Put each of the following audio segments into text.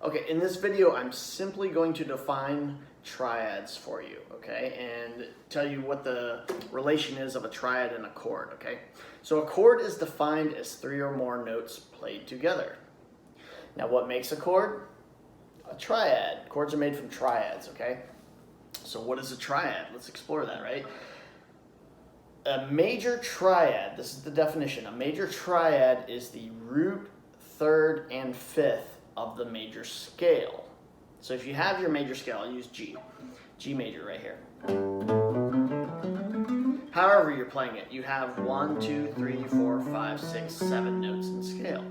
Okay, in this video, I'm simply going to define triads for you, okay, and tell you what the relation is of a triad and a chord, okay? So a chord is defined as 3 or more notes played together. Now, what makes a chord? A triad. Chords are made from triads, okay? So what is a triad? Let's explore that, right? A major triad, this is the definition, a major triad is the root, third, and fifth of the major scale. So if you have your major scale, I'll use G major right here. However you're playing it, you have 1, 2, 3, 4, 5, 6, 7 notes in scale.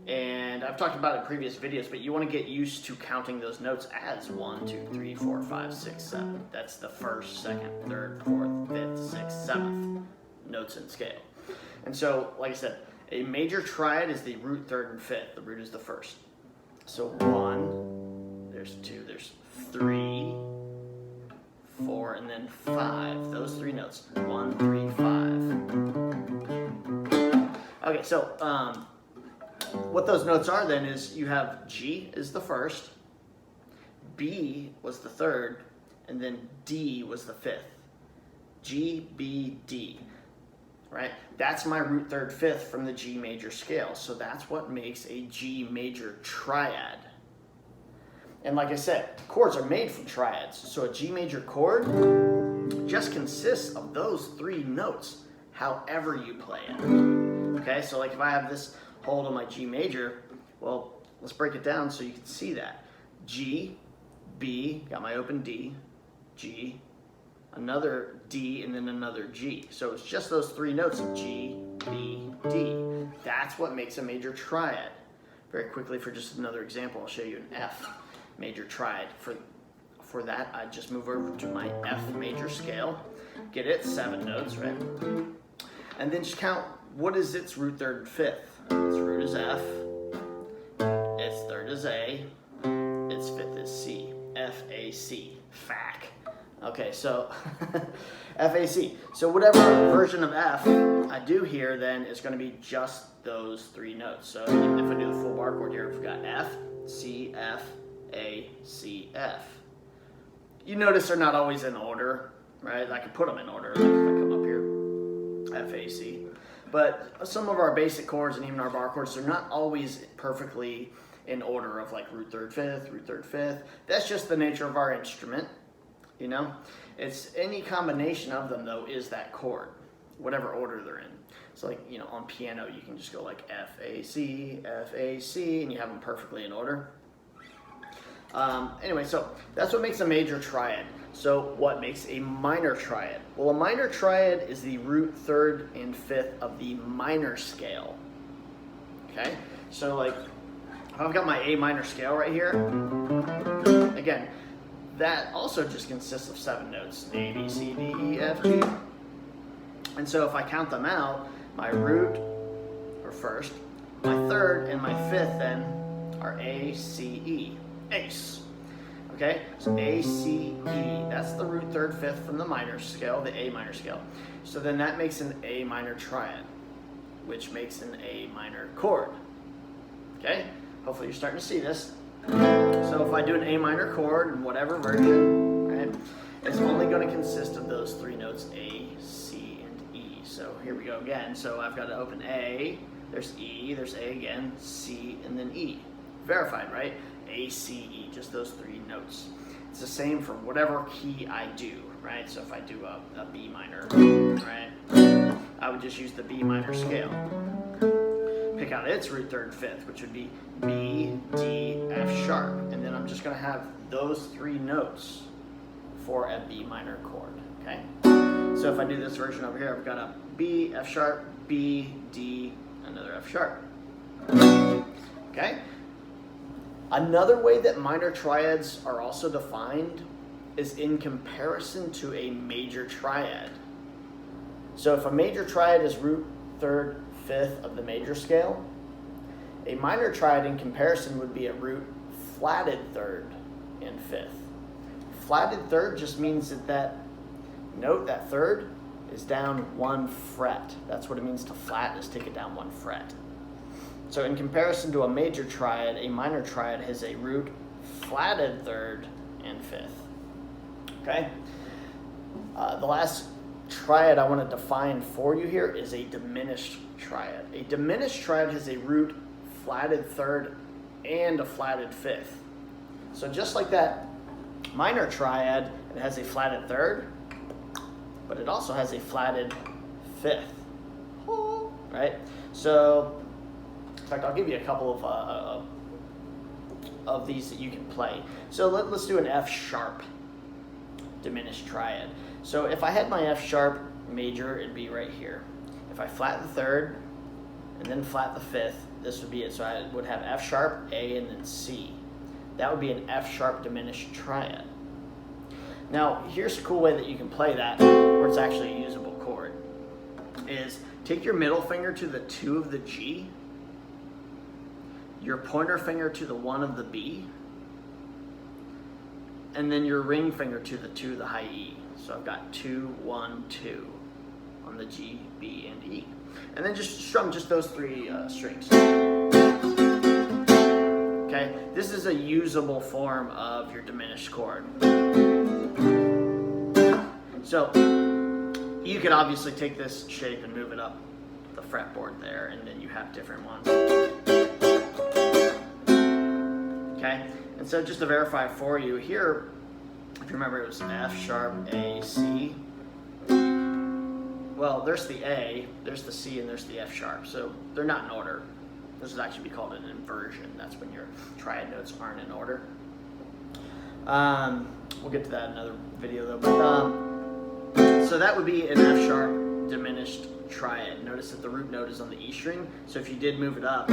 And I've talked about it in previous videos, but you want to get used to counting those notes as 1, 2, 3, 4, 5, 6, 7. That's the first, second, third, fourth, fifth, sixth, seventh notes in scale. And so, like I said, a major triad is the root, third, and fifth. The root is the first. So 1, there's 2, there's 3, 4, and then 5. Those 3 notes. 1, 3, 5. Okay, so what those notes are then is you have G is the first, B was the third, and then D was the fifth. G, B, D. Right? That's my root, third, fifth from the G major scale. So that's what makes a G major triad. And like I said, chords are made from triads. So a G major chord just consists of those 3 notes, however you play it. Okay, so like if I have this hold on my G major, well, let's break it down so you can see that. G, B, got my open D, G, another D, and then another G. So it's just those 3 notes of G, B, D. That's what makes a major triad. Very quickly, for just another example, I'll show you an F major triad. For that, I just move over to my F major scale, get it, 7 notes, right? And then just count what is its root, third, and fifth. Its root is F, its third is A, its fifth is C. F, A, C, FAC. Okay, so FAC. So whatever version of F I do here then is going to be just those 3 notes. So even if I do the full bar chord here, we've got F, C, F, A, C, F. You notice they're not always in order, right? I can put them in order, like if I come up here, F, A, C. But some of our basic chords and even our bar chords, they're not always perfectly in order of like root, third, fifth, root, third, fifth. That's just the nature of our instrument. You know, it's any combination of them though is that chord, whatever order they're in. So like, you know, on piano, you can just go like F, A, C, and you have them perfectly in order. Anyway, so that's what makes a major triad. So what makes a minor triad? Well, a minor triad is the root, third, and fifth of the minor scale. Okay, so like I've got my A minor scale right here. Again, that also just consists of 7 notes, A, B, C, D, E, F, G. And so if I count them out, my root, or first, my third, and my fifth then are A, C, E, ace. Okay, so A, C, E, that's the root, third, fifth from the minor scale, the A minor scale. So then that makes an A minor triad, which makes an A minor chord. Okay, hopefully you're starting to see this. So if I do an A minor chord in whatever version, right, it's only going to consist of those 3 notes, A, C, and E. So here we go again. So I've got to open A, there's E, there's A again, C, and then E. Verified, right? A, C, E, just those 3 notes. It's the same for whatever key I do, right? So if I do a B minor, right, I would just use the B minor scale. Pick out its root, third, fifth, which would be B, D, F sharp. And then I'm just going to have those 3 notes for a B minor chord, okay? So if I do this version over here, I've got a B, F sharp, B, D, another F sharp. Okay? Another way that minor triads are also defined is in comparison to a major triad. So if a major triad is root, third, fifth of the major scale, a minor triad in comparison would be a root, flatted third, and fifth. Flatted third just means that note, that third, is down 1 fret. That's what it means to flat, is take it down 1 fret. So in comparison to a major triad, a minor triad has a root flatted third and fifth. Okay? The last triad I want to define for you here is a diminished triad. A diminished triad has a root flatted third and a flatted fifth. So just like that minor triad, it has a flatted third, but it also has a flatted fifth. Right? So, in fact, I'll give you a couple of these that you can play. So let's do an F sharp diminished triad. So if I had my F sharp major, it'd be right here. If I flat the third and then flat the fifth, this would be it. So I would have F sharp, A, and then C. That would be an F sharp diminished triad. Now, here's a cool way that you can play that, where it's actually a usable chord, is take your middle finger to the 2 of the G, your pointer finger to the 1 of the B, and then your ring finger to the 2 of the high E. So I've got 2, 1, 2 on the G, B, and E. And then just strum just those 3 strings. Okay, this is a usable form of your diminished chord. So you could obviously take this shape and move it up the fretboard there, and then you have different ones. Okay, and so just to verify for you here, if you remember, it was F sharp, A, C. Well, there's the A, there's the C, and there's the F sharp. So they're not in order. This would actually be called an inversion. That's when your triad notes aren't in order. We'll get to that in another video though. But so that would be an F sharp diminished triad. Notice that the root note is on the E string. So if you did move it up,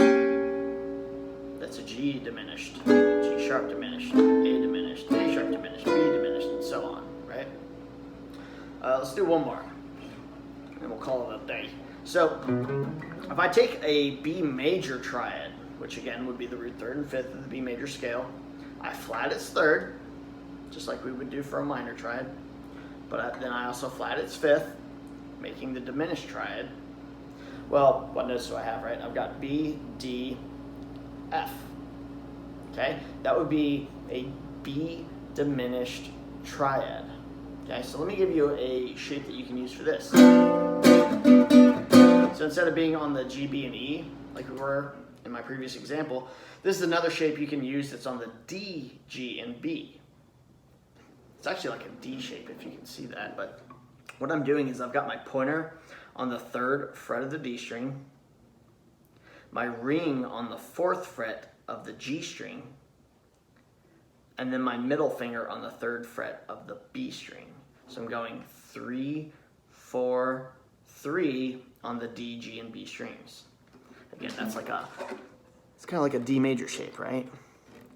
that's a G diminished, G sharp diminished, A diminished, A sharp diminished, B diminished, and so on, right? Let's do one more, and we'll call it a day. So if I take a B major triad, which again would be the root third and fifth of the B major scale, I flat its third, just like we would do for a minor triad, but then I also flat its fifth, making the diminished triad. Well, what notes do I have, right? I've got B, D, F. Okay, that would be a B diminished triad. Okay, so let me give you a shape that you can use for this. So instead of being on the G, B, and E, like we were in my previous example, this is another shape you can use that's on the D, G, and B. It's actually like a D shape if you can see that, but what I'm doing is I've got my pointer on the 3rd fret of the D string, my ring on the 4th fret of the G string, and then my middle finger on the 3rd fret of the B string. So I'm going 3, 4, 3 on the D, G, and B strings. Again, that's like it's kind of like a D major shape, right?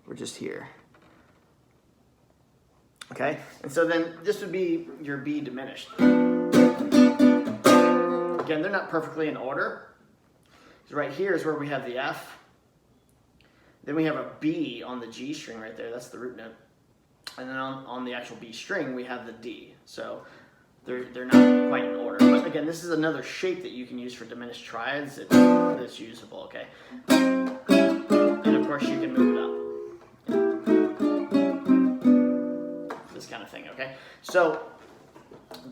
We're just here. Okay, and so then this would be your B diminished. Again, they're not perfectly in order. So right here is where we have the F. Then we have a B on the G string right there. That's the root note. And then on the actual B string, we have the D. So they're not quite in order. But again, this is another shape that you can use for diminished triads. It's usable, okay? And of course, you can move it up. This kind of thing, okay? So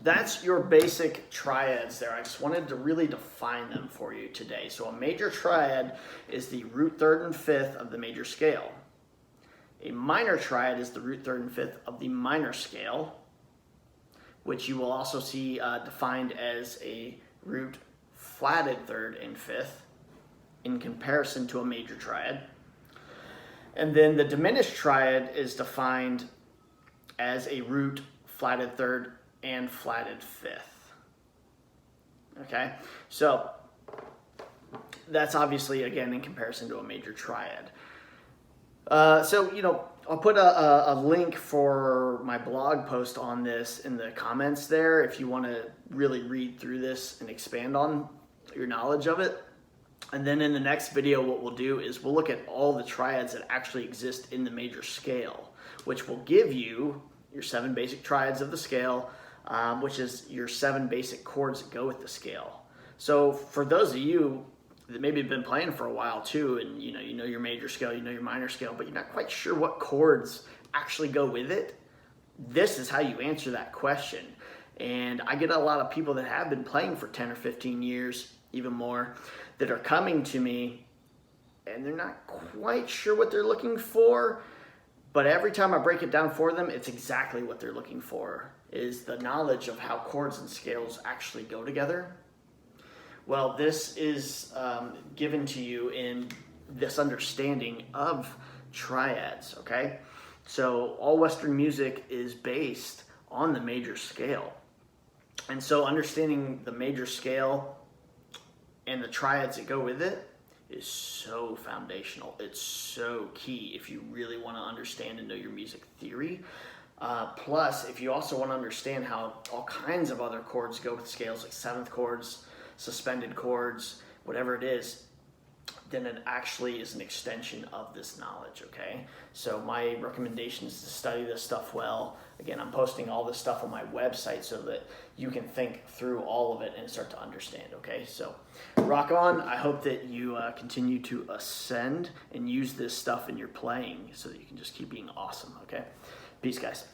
that's your basic triads there. I just wanted to really define them for you today. So a major triad is the root third and fifth of the major scale. A minor triad is the root third and fifth of the minor scale, which you will also see defined as a root flatted third and fifth in comparison to a major triad. And then the diminished triad is defined as a root flatted third and flatted fifth. Okay, so that's obviously, again, in comparison to a major triad. So, you know, I'll put a link for my blog post on this in the comments there if you want to really read through this and expand on your knowledge of it. And then in the next video, what we'll do is we'll look at all the triads that actually exist in the major scale, which will give you your 7 basic triads of the scale, which is your 7 basic chords that go with the scale. So for those of you that maybe have been playing for a while too, and you know your major scale, you know your minor scale, but you're not quite sure what chords actually go with it. This is how you answer that question. And I get a lot of people that have been playing for 10 or 15 years, even more, that are coming to me and they're not quite sure what they're looking for, but every time I break it down for them, it's exactly what they're looking for, is the knowledge of how chords and scales actually go together. Well, this is given to you in this understanding of triads, okay? So all Western music is based on the major scale. And so understanding the major scale and the triads that go with it is so foundational. It's so key if you really want to understand and know your music theory. Plus, if you also want to understand how all kinds of other chords go with scales, like seventh chords, suspended chords, whatever it is, then it actually is an extension of this knowledge, okay? So my recommendation is to study this stuff well. Again, I'm posting all this stuff on my website so that you can think through all of it and start to understand, okay? So rock on. I hope that you continue to ascend and use this stuff in your playing so that you can just keep being awesome, okay? Peace, guys.